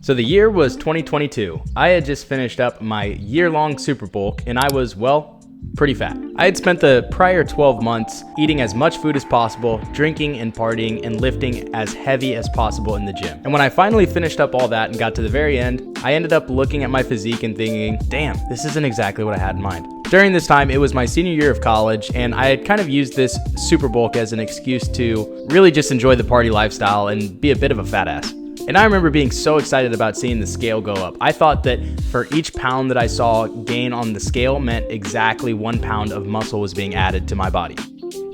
So the year was 2022. I had just finished up my year-long super bulk and I was, well, pretty fat. I had spent the prior 12 months eating as much food as possible, drinking and partying, and lifting as heavy as possible in the gym. And when I finally finished up all that and got to the very end, I ended up looking at my physique and thinking, damn, this isn't exactly what I had in mind. During this time, it was my senior year of college, and I had kind of used this super bulk as an excuse to really just enjoy the party lifestyle and be a bit of a fat ass. And I remember being so excited about seeing the scale go up. I thought that for each pound that I saw gain on the scale meant exactly 1 pound of muscle was being added to my body.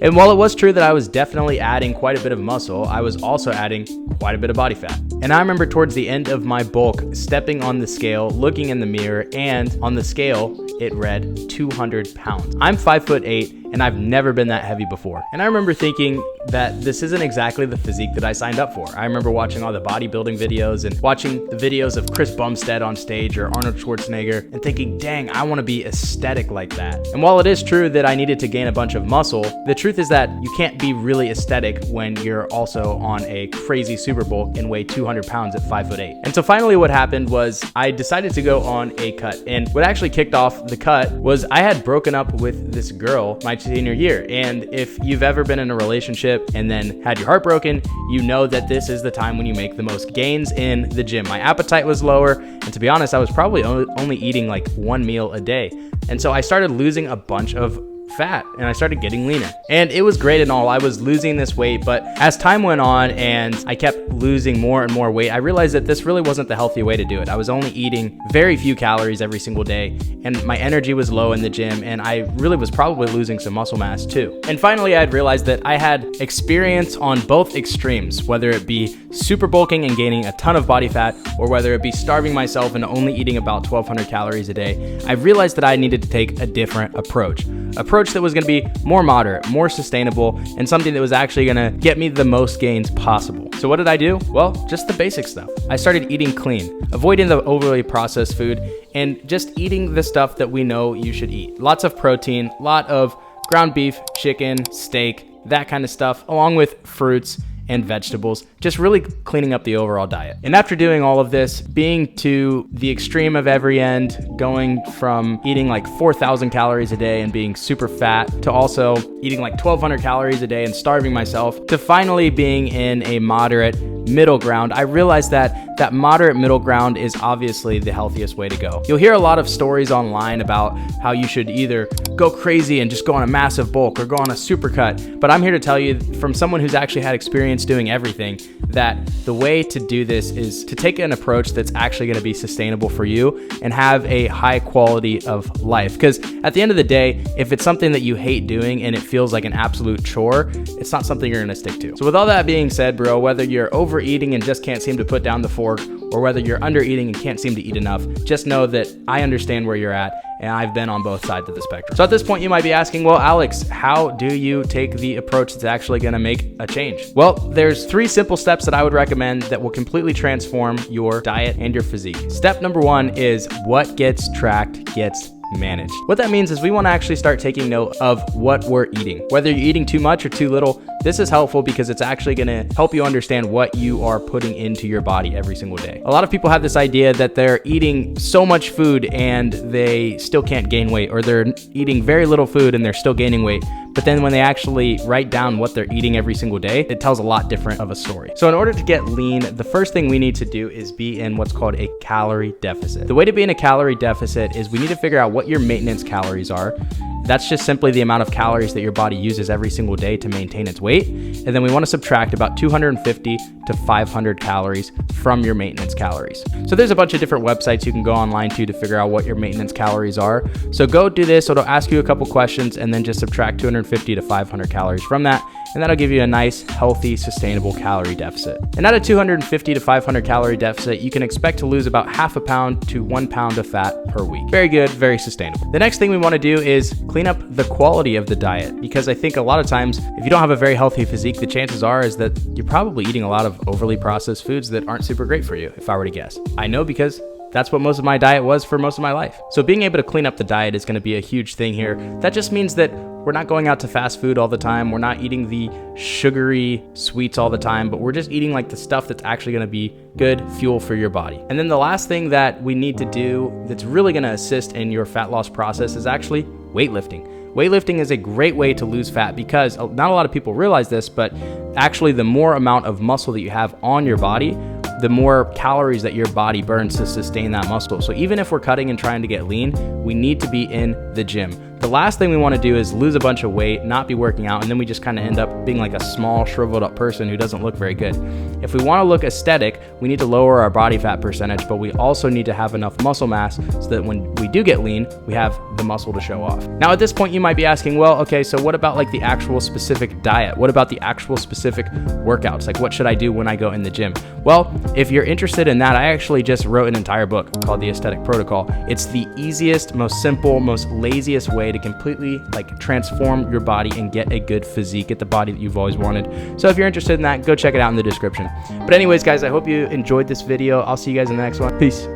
And while it was true that I was definitely adding quite a bit of muscle, I was also adding quite a bit of body fat. And I remember towards the end of my bulk, stepping on the scale, looking in the mirror, and on the scale, it read 200 pounds. I'm 5'8", and I've never been that heavy before. And I remember thinking that this isn't exactly the physique that I signed up for. I remember watching all the bodybuilding videos and watching the videos of Chris Bumstead on stage or Arnold Schwarzenegger and thinking, dang, I wanna be aesthetic like that. And while it is true that I needed to gain a bunch of muscle, the truth is that you can't be really aesthetic when you're also on a crazy super bulk and weigh 200 pounds at 5'8". And so finally what happened was I decided to go on a cut. And what actually kicked off the cut was I had broken up with this girl my senior year. And if you've ever been in a relationship and then had your heart broken, you know that this is the time when you make the most gains in the gym. My appetite was lower, and to be honest, I was probably only eating like 1 meal a day. And so I started losing a bunch of fat and I started getting leaner. And it was great and all. I was losing this weight, but as time went on and I kept losing more and more weight, I realized that this really wasn't the healthy way to do it. I was only eating very few calories every single day, and my energy was low in the gym, and I really was probably losing some muscle mass too. And finally, I had realized that I had experience on both extremes, whether it be super bulking and gaining a ton of body fat, or whether it be starving myself and only eating about 1,200 calories a day. I realized that I needed to take a different approach that was going to be more moderate, more sustainable, and something that was actually going to get me the most gains possible. So what did I do? Well, just the basic stuff. I started eating clean, avoiding the overly processed food, and just eating the stuff that we know you should eat. Lots of protein, lot of ground beef, chicken, steak, that kind of stuff, along with fruits and vegetables, just really cleaning up the overall diet. And after doing all of this, being to the extreme of every end, going from eating like 4,000 calories a day and being super fat to also eating like 1,200 calories a day and starving myself, to finally being in a moderate middle ground, I realized that that moderate middle ground is obviously the healthiest way to go. You'll hear a lot of stories online about how you should either go crazy and just go on a massive bulk or go on a super cut. But I'm here to tell you from someone who's actually had experience doing everything that the way to do this is to take an approach that's actually going to be sustainable for you and have a high quality of life. Because at the end of the day, if it's something that you hate doing and it feels like an absolute chore, it's not something you're going to stick to. So with all that being said, bro, whether you're overeating and just can't seem to put down the fork, or whether you're under eating and can't seem to eat enough, just know that I understand where you're at, and I've been on both sides of the spectrum. So at this point, you might be asking, well, Alex, how do you take the approach that's actually gonna make a change? Well, there's 3 simple steps that I would recommend that will completely transform your diet and your physique. Step number 1 is what gets tracked gets managed. What that means is we want to actually start taking note of what we're eating. Whether you're eating too much or too little, this is helpful because it's actually going to help you understand what you are putting into your body every single day. A lot of people have this idea that they're eating so much food and they still can't gain weight, or they're eating very little food and they're still gaining weight. But then when they actually write down what they're eating every single day, it tells a lot different of a story. So in order to get lean, the first thing we need to do is be in what's called a calorie deficit. The way to be in a calorie deficit is we need to figure out what your maintenance calories are. That's just simply the amount of calories that your body uses every single day to maintain its weight. And then we want to subtract about 250 to 500 calories from your maintenance calories. So there's a bunch of different websites you can go online to figure out what your maintenance calories are. So go do this. It'll ask you a couple questions and then just subtract 250 to 500 calories from that. And that'll give you a nice, healthy, sustainable calorie deficit. And at a 250 to 500 calorie deficit, you can expect to lose about half a pound to 1 pound of fat per week. Very good, very sustainable. The next thing we want to do is clean up the quality of the diet, because I think a lot of times if you don't have a very healthy physique, the chances are is that you're probably eating a lot of overly processed foods that aren't super great for you, if I were to guess. I know because that's what most of my diet was for most of my life. So being able to clean up the diet is going to be a huge thing here. That just means that we're not going out to fast food all the time. We're not eating the sugary sweets all the time, but we're just eating like the stuff that's actually going to be good fuel for your body. And then the last thing that we need to do that's really going to assist in your fat loss process is actually weightlifting. Weightlifting is a great way to lose fat because not a lot of people realize this, but actually the more amount of muscle that you have on your body, the more calories that your body burns to sustain that muscle. So even if we're cutting and trying to get lean, we need to be in the gym. The last thing we want to do is lose a bunch of weight, not be working out, and then we just kind of end up being like a small, shriveled up person who doesn't look very good. If we want to look aesthetic, we need to lower our body fat percentage, but we also need to have enough muscle mass so that when we do get lean, we have the muscle to show off. Now at this point, you might be asking, well, okay, so what about like the actual specific diet? What about the actual specific workouts? Like what should I do when I go in the gym? Well, if you're interested in that, I actually just wrote an entire book called The Aesthetic Protocol. It's the easiest, most simple, most laziest way to completely like transform your body and get a good physique, get the body that you've always wanted. So if you're interested in that, go check it out in the description. But anyways, guys, I hope you enjoyed this video. I'll see you guys in the next one. Peace.